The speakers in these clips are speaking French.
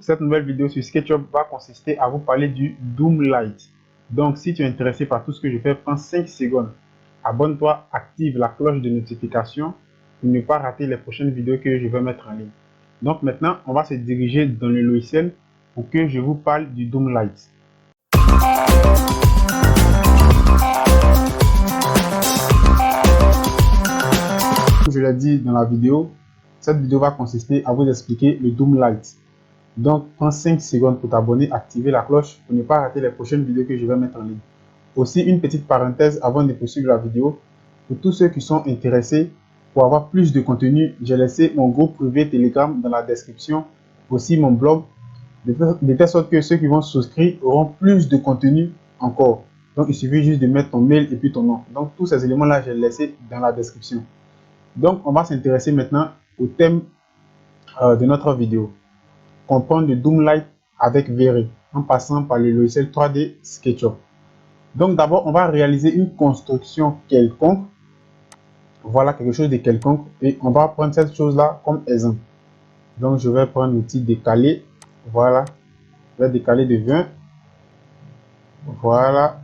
Cette nouvelle vidéo sur SketchUp va consister à vous parler du Doomlight. Donc, si tu es intéressé par tout ce que je fais, prends 5 secondes. Abonne-toi, active la cloche de notification pour ne pas rater les prochaines vidéos que je vais mettre en ligne. Donc maintenant, on va se diriger dans le logiciel pour que je vous parle du Doomlight. Comme je l'ai dit dans la vidéo, cette vidéo va consister à vous expliquer le Doomlight. Donc, prends 5 secondes pour t'abonner, activer la cloche pour ne pas rater les prochaines vidéos que je vais mettre en ligne. Aussi, une petite parenthèse avant de poursuivre la vidéo. Pour tous ceux qui sont intéressés, pour avoir plus de contenu, j'ai laissé mon groupe privé Telegram dans la description, aussi mon blog, de telle sorte que ceux qui vont souscrire auront plus de contenu encore. Donc, il suffit juste de mettre ton mail et puis ton nom. Donc, tous ces éléments-là, j'ai laissé dans la description. Donc, on va s'intéresser maintenant au thème de notre vidéo. Comprendre le Doomlight avec V-Ray en passant par le logiciel 3D SketchUp. Donc d'abord, on va réaliser une construction quelconque. Voilà, quelque chose de quelconque. Et on va prendre cette chose-là comme exemple. Donc je vais prendre l'outil décaler. Voilà. Je vais décaler de 20. Voilà.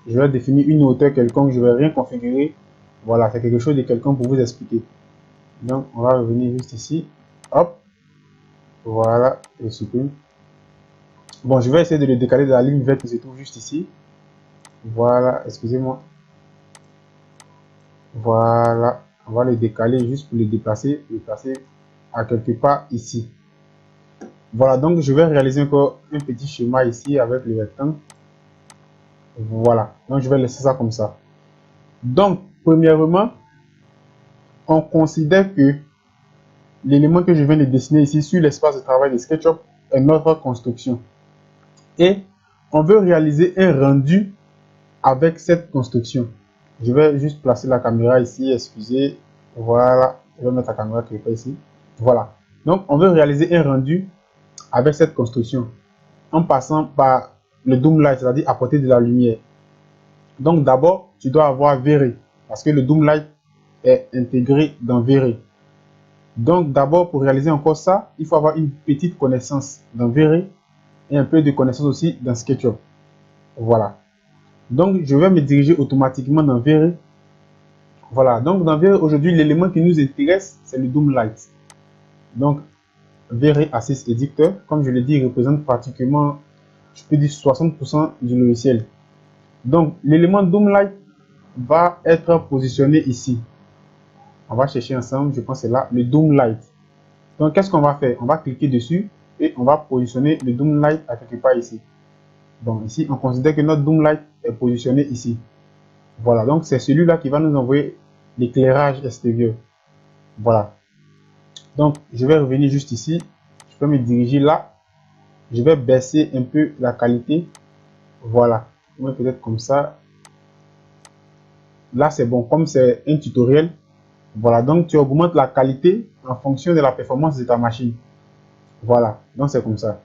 Je vais définir une hauteur quelconque. Je ne vais rien configurer. Voilà, c'est quelque chose de quelconque pour vous expliquer. Donc on va revenir juste ici. Hop. Voilà. Je supprime. Bon, je vais essayer de le décaler de la ligne verte qui se trouve juste ici. Voilà, excusez-moi. Voilà, on va le décaler juste pour le placer à quelque part ici. Voilà, donc je vais réaliser encore un petit schéma ici avec le rectangle. Voilà, donc je vais laisser ça comme ça. Donc, premièrement, on considère que l'élément que je viens de dessiner ici sur l'espace de travail de SketchUp est notre construction. Et on veut réaliser un rendu avec cette construction. Je vais juste placer la caméra ici, excusez. Voilà, je vais mettre la caméra quelque part ici. Voilà. Donc, on veut réaliser un rendu avec cette construction en passant par le Doomlight, c'est-à-dire apporter de la lumière. Donc, d'abord, tu dois avoir V-Ray parce que le Doomlight est intégré dans V-Ray. Donc, d'abord, pour réaliser encore ça, il faut avoir une petite connaissance dans V-Ray et un peu de connaissance aussi dans SketchUp. Voilà. Donc, je vais me diriger automatiquement dans V-Ray. Voilà. Donc, dans V-Ray, aujourd'hui, l'élément qui nous intéresse, c'est le Doomlight. Donc, V-Ray Assist Editor, comme je l'ai dit, représente pratiquement, je peux dire 60% du logiciel. Donc, l'élément Doomlight va être positionné ici. On va chercher ensemble, je pense que c'est là, le Doomlight. Donc, qu'est-ce qu'on va faire? On va cliquer dessus et on va positionner le Doomlight à quelque part ici. Donc, ici, on considère que notre Doomlight est positionné ici. Voilà, donc c'est celui-là qui va nous envoyer l'éclairage extérieur. Voilà. Donc, je vais revenir juste ici. Je peux me diriger là. Je vais baisser un peu la qualité. Voilà. Peut-être comme ça. Là, c'est bon. Comme c'est un tutoriel. Voilà. Donc, tu augmentes la qualité en fonction de la performance de ta machine. Voilà. Donc, c'est comme ça.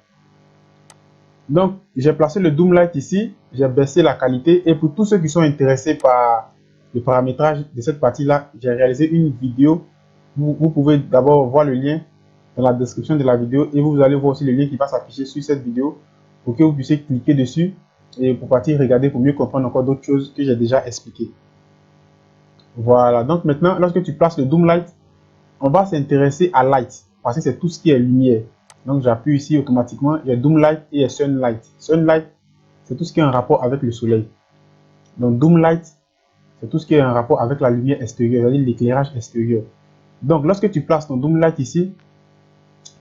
Donc, j'ai placé le Doomlight ici. J'ai baissé la qualité. Et pour tous ceux qui sont intéressés par le paramétrage de cette partie-là, j'ai réalisé une vidéo. Vous pouvez d'abord voir le lien dans la description de la vidéo et vous allez voir aussi le lien qui va s'afficher sur cette vidéo pour que vous puissiez cliquer dessus et pour partir regarder pour mieux comprendre encore d'autres choses que j'ai déjà expliquées. Voilà, donc maintenant, lorsque tu places le Doomlight, on va s'intéresser à Light parce que c'est tout ce qui est lumière. Donc j'appuie ici automatiquement, il y a Doomlight et il y a Sunlight. Sunlight, c'est tout ce qui est en rapport avec le soleil. Donc Doomlight, c'est tout ce qui est en rapport avec la lumière extérieure, c'est-à-dire l'éclairage extérieur. Donc lorsque tu places ton Doomlight ici,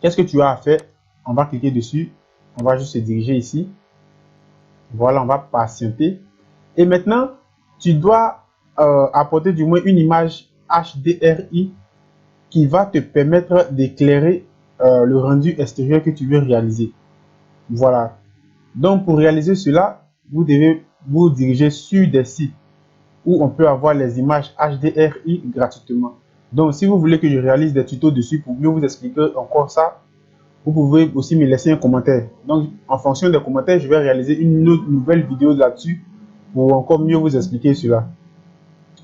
qu'est-ce que tu as à faire? On va cliquer dessus, on va juste se diriger ici. Voilà, on va patienter. Et maintenant, tu dois apporter du moins une image HDRI qui va te permettre d'éclairer le rendu extérieur que tu veux réaliser. Voilà. Donc, pour réaliser cela, vous devez vous diriger sur des sites où on peut avoir les images HDRI gratuitement. Donc, si vous voulez que je réalise des tutos dessus pour mieux vous expliquer encore ça, vous pouvez aussi me laisser un commentaire. Donc, en fonction des commentaires, je vais réaliser une autre nouvelle vidéo là-dessus pour encore mieux vous expliquer cela.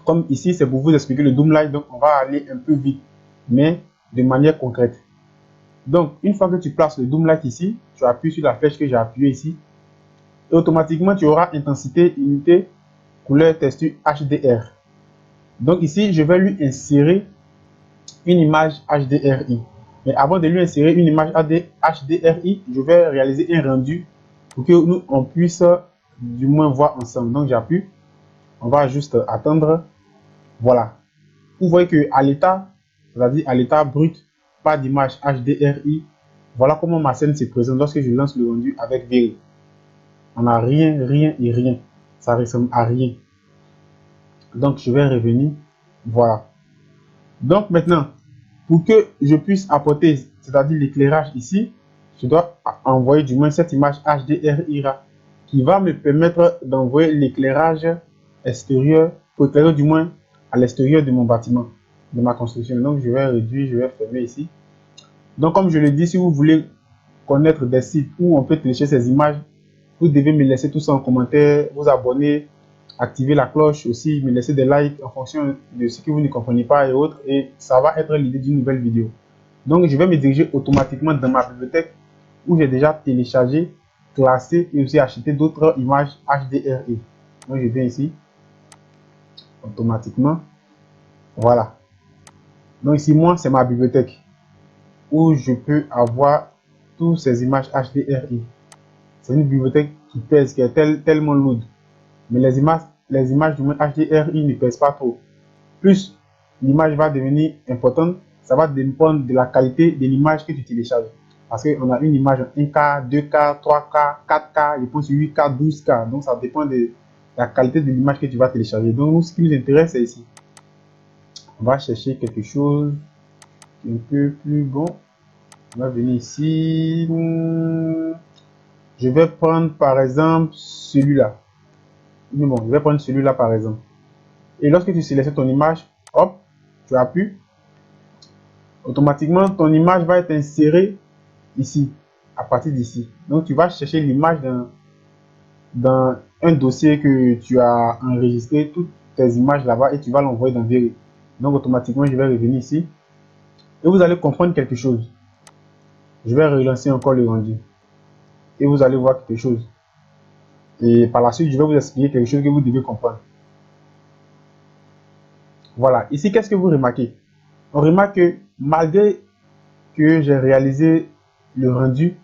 Comme ici, c'est pour vous expliquer le Doomlight, donc on va aller un peu vite, mais de manière concrète. Donc, une fois que tu places le Doom Light ici, tu appuies sur la flèche que j'ai appuyée ici. Et automatiquement, tu auras intensité, unité, couleur, texture HDR. Donc ici, je vais lui insérer une image HDRI. Mais avant de lui insérer une image HDRI, je vais réaliser un rendu pour que nous, on puisse du moins voir ensemble. Donc j'appuie, on va juste attendre. Voilà. Vous voyez que à l'état, c'est-à-dire à l'état brut, pas d'image HDRI. Voilà comment ma scène se présente lorsque je lance le rendu avec V. On n'a rien, rien et rien. Ça ressemble à rien. Donc je vais revenir. Voilà. Donc maintenant, pour que je puisse apporter, c'est-à-dire l'éclairage ici, je dois envoyer du moins cette image HDRI qui va me permettre d'envoyer l'éclairage extérieur, pour éclairer du moins à l'extérieur de mon bâtiment, de ma construction. Donc je vais réduire, je vais fermer ici. Donc comme je le dis, si vous voulez connaître des sites où on peut télécharger ces images, vous devez me laisser tout ça en commentaire, vous abonner, activer la cloche aussi, me laisser des likes en fonction de ce que vous ne comprenez pas et autres, et ça va être l'idée d'une nouvelle vidéo. Donc je vais me diriger automatiquement dans ma bibliothèque où j'ai déjà téléchargé, classé et aussi acheté d'autres images HDRI. Donc je viens ici, automatiquement, voilà. Donc ici, moi, c'est ma bibliothèque où je peux avoir toutes ces images HDRI. C'est une bibliothèque qui pèse, qui est tellement lourde. Mais les images du moins HDRI ne pèsent pas trop. Plus l'image va devenir importante, ça va dépendre de la qualité de l'image que tu télécharges. Parce qu'on a une image en 1K, 2K, 3K, 4K, je pense 8K, 12K. Donc ça dépend de la qualité de l'image que tu vas télécharger. Donc nous, ce qui nous intéresse, c'est ici. On va chercher quelque chose un peu plus bon. On va venir ici. Je vais prendre par exemple celui-là. Mais bon, je vais prendre celui-là par exemple. Et lorsque tu sélectionnes ton image, hop, tu appuies. Automatiquement, ton image va être insérée ici, à partir d'ici. Donc, tu vas chercher l'image dans un dossier que tu as enregistré, toutes tes images là-bas, et tu vas l'envoyer dans Veri. Donc, automatiquement, je vais revenir ici. Et vous allez comprendre quelque chose. Je vais relancer encore le rendu. Et vous allez voir quelque chose. Et par la suite, je vais vous expliquer quelque chose que vous devez comprendre. Voilà. Ici, qu'est-ce que vous remarquez? On remarque que malgré que j'ai réalisé le rendu,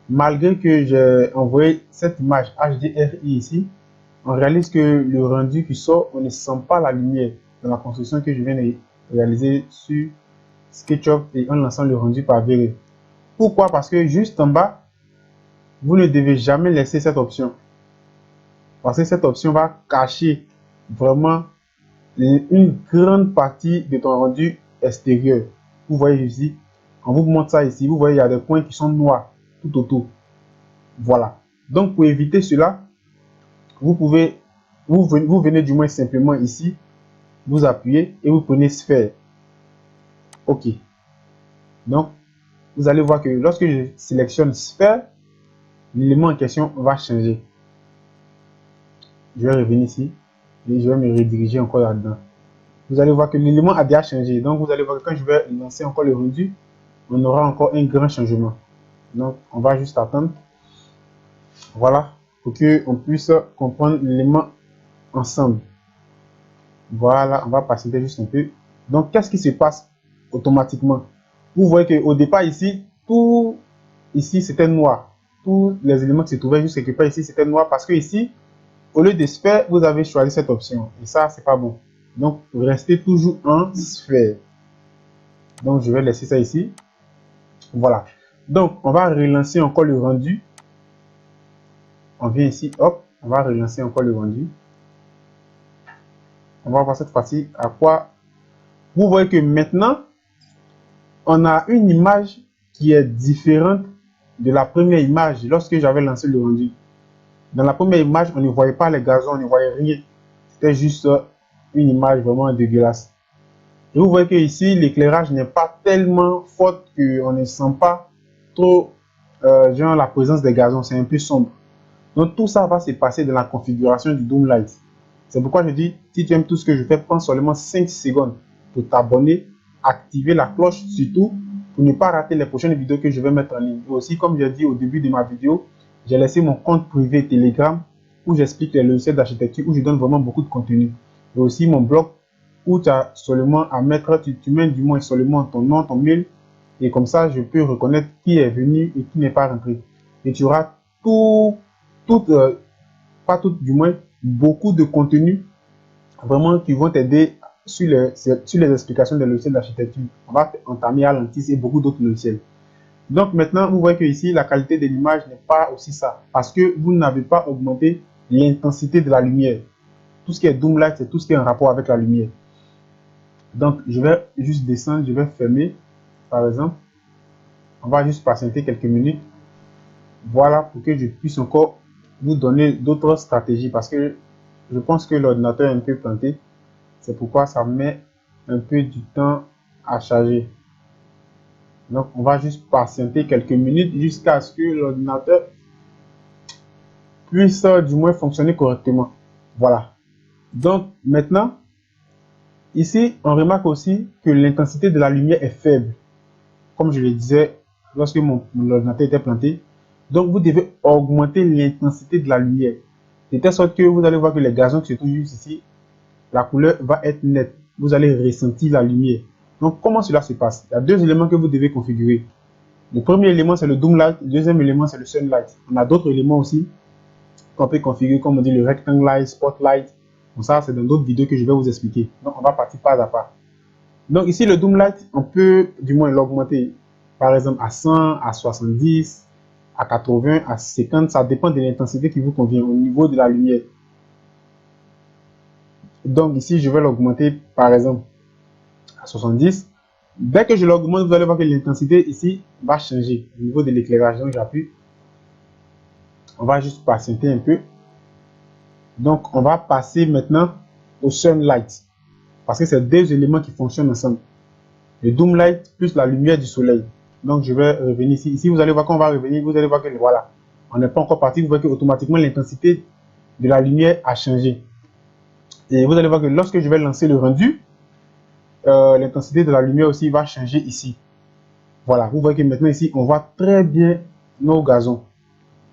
malgré que j'ai envoyé cette image HDRI ici, on réalise que le rendu qui sort, on ne sent pas la lumière dans la construction que je viens de réaliser sur SketchUp et en lançant le rendu par Veri. Pourquoi? Parce que juste en bas, vous ne devez jamais laisser cette option. Parce que cette option va cacher vraiment une grande partie de ton rendu extérieur. Vous voyez ici, on vous montre ça ici, vous voyez il y a des points qui sont noirs tout autour. Voilà. Donc pour éviter cela, vous venez du moins simplement ici, vous appuyez et vous prenez sphère. OK. Donc vous allez voir que lorsque je sélectionne sphère, l'élément en question va changer. Je vais revenir ici et je vais me rediriger encore là-dedans. Vous allez voir que l'élément a déjà changé. Donc vous allez voir que quand je vais lancer encore le rendu, on aura encore un grand changement. Donc on va juste attendre. Voilà, pour qu'on puisse comprendre l'élément ensemble. Voilà, on va patienter juste un peu. Donc qu'est-ce qui se passe automatiquement? Vous voyez qu'au départ ici, tout ici c'était noir. Tous les éléments qui se trouvaient juste quelque part ici c'était noir parce que ici, au lieu de sphère, vous avez choisi cette option. Et ça, c'est pas bon. Donc, restez toujours en sphère. Donc, je vais laisser ça ici. Voilà. Donc, on va relancer encore le rendu. On vient ici, hop, on va relancer encore le rendu. On va voir cette fois-ci à quoi. Vous voyez que maintenant, on a une image qui est différente de la première image lorsque j'avais lancé le rendu. Dans la première image, on ne voyait pas les gazons, on ne voyait rien. C'était juste une image vraiment dégueulasse. Et vous voyez que ici, l'éclairage n'est pas tellement fort qu'on ne sent pas trop genre la présence des gazons. C'est un peu sombre. Donc tout ça va se passer dans la configuration du Doom Light. C'est pourquoi je dis, si tu aimes tout ce que je fais, prends seulement 5 secondes pour t'abonner, activer la cloche surtout pour ne pas rater les prochaines vidéos que je vais mettre en ligne. Et aussi, comme j'ai dit au début de ma vidéo, j'ai laissé mon compte privé Telegram où j'explique les logiciels d'architecture, où je donne vraiment beaucoup de contenu. Et aussi mon blog où tu as seulement à mettre, tu mets du moins seulement ton nom, ton mail, et comme ça, je peux reconnaître qui est venu et qui n'est pas rentré. Et tu auras pas tout, du moins, beaucoup de contenus vraiment qui vont t'aider sur les explications des logiciels d'architecture. On va entamer Atlantis et beaucoup d'autres logiciels. Donc maintenant, vous voyez que ici, la qualité de l'image n'est pas aussi ça, parce que vous n'avez pas augmenté l'intensité de la lumière. Tout ce qui est Doom Light, c'est tout ce qui est en rapport avec la lumière. Donc, je vais juste descendre, je vais fermer, par exemple. On va juste patienter quelques minutes. Voilà, pour que je puisse encore vous donner d'autres stratégies, parce que je pense que l'ordinateur est un peu planté. C'est pourquoi ça met un peu du temps à charger. Donc, on va juste patienter quelques minutes jusqu'à ce que l'ordinateur puisse du moins fonctionner correctement. Voilà. Donc, maintenant, ici, on remarque aussi que l'intensité de la lumière est faible. Comme je le disais, lorsque mon ordinateur était planté. Donc, vous devez augmenter l'intensité de la lumière. De telle sorte que vous allez voir que les gazons qui se trouvent juste ici, la couleur va être nette. Vous allez ressentir la lumière. Donc, comment cela se passe? Il y a deux éléments que vous devez configurer. Le premier élément, c'est le Doom Light. Le deuxième élément, c'est le Sun Light. On a d'autres éléments aussi qu'on peut configurer, comme on dit le Rectangle Light, Spotlight. Donc ça, c'est dans d'autres vidéos que je vais vous expliquer. Donc, on va partir pas à pas. Donc, ici, le Doom Light, on peut du moins l'augmenter. Par exemple, à 100, à 70, à 80, à 50. Ça dépend de l'intensité qui vous convient au niveau de la lumière. Donc, ici, je vais l'augmenter, par exemple, à 70. Dès que je l'augmente, vous allez voir que l'intensité ici va changer au niveau de l'éclairage. Donc, j'appuie. On va juste patienter un peu. Donc, on va passer maintenant au Sunlight. Parce que c'est deux éléments qui fonctionnent ensemble. Le Doom Light plus la lumière du soleil. Donc, je vais revenir ici. Ici, vous allez voir qu'on va revenir. Vous allez voir que voilà, on n'est pas encore parti. Vous voyez qu'automatiquement, l'intensité de la lumière a changé. Et vous allez voir que lorsque je vais lancer le rendu, l'intensité de la lumière aussi va changer ici. Voilà, vous voyez que maintenant ici, on voit très bien nos gazons.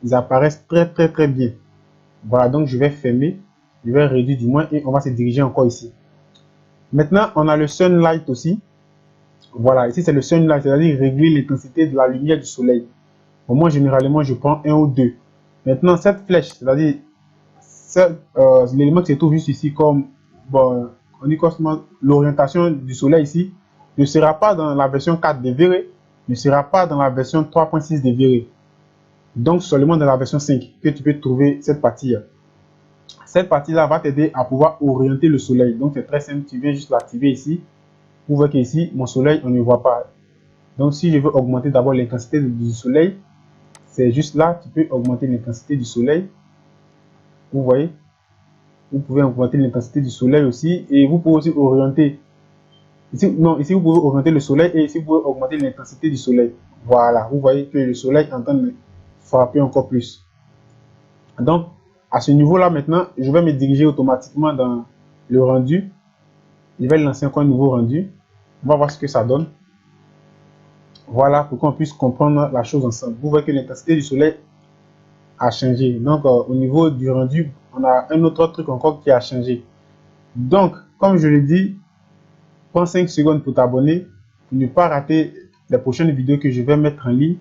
Ils apparaissent très bien. Voilà, donc je vais fermer, je vais réduire du moins et on va se diriger encore ici. Maintenant, on a le Sunlight aussi. Voilà, ici c'est le Sunlight, c'est-à-dire régler l'intensité de la lumière du soleil. Bon, moi, généralement, je prends un ou deux. Maintenant, cette flèche, c'est-à-dire l'élément qui se trouve juste ici comme, bon, on dit l'orientation du soleil ici, ne sera pas dans la version 4 de V-Ray, ne sera pas dans la version 3.6 de V-Ray. Donc, seulement dans la version 5 que tu peux trouver cette partie-là. Cette partie-là va t'aider à pouvoir orienter le soleil. Donc, c'est très simple. Tu viens juste l'activer ici. Vous voyez qu'ici, mon soleil, on ne voit pas. Donc, si je veux augmenter d'abord l'intensité du soleil, c'est juste là, tu peux augmenter l'intensité du soleil. Vous voyez, vous pouvez augmenter l'intensité du soleil aussi. Et vous pouvez aussi orienter. Ici, non, ici, vous pouvez orienter le soleil et ici, vous pouvez augmenter l'intensité du soleil. Voilà, vous voyez que le soleil est en train de frapper encore plus. Donc, à ce niveau-là, maintenant, je vais me diriger automatiquement dans le rendu. Je vais lancer encore un nouveau rendu. On va voir ce que ça donne. Voilà, pour qu'on puisse comprendre la chose ensemble. Vous voyez que l'intensité du soleil a changé. Donc, au niveau du rendu, on a un autre truc encore qui a changé. Donc, comme je l'ai dit, prends 5 secondes pour t'abonner, pour ne pas rater les prochaines vidéos que je vais mettre en ligne.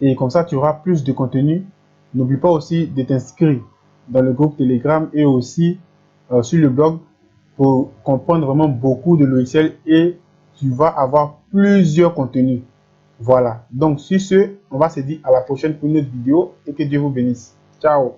Et comme ça, tu auras plus de contenu. N'oublie pas aussi de t'inscrire dans le groupe Telegram et aussi sur le blog pour comprendre vraiment beaucoup de logiciels et tu vas avoir plusieurs contenus. Voilà. Donc, sur ce, on va se dire à la prochaine pour une autre vidéo et que Dieu vous bénisse. Ciao.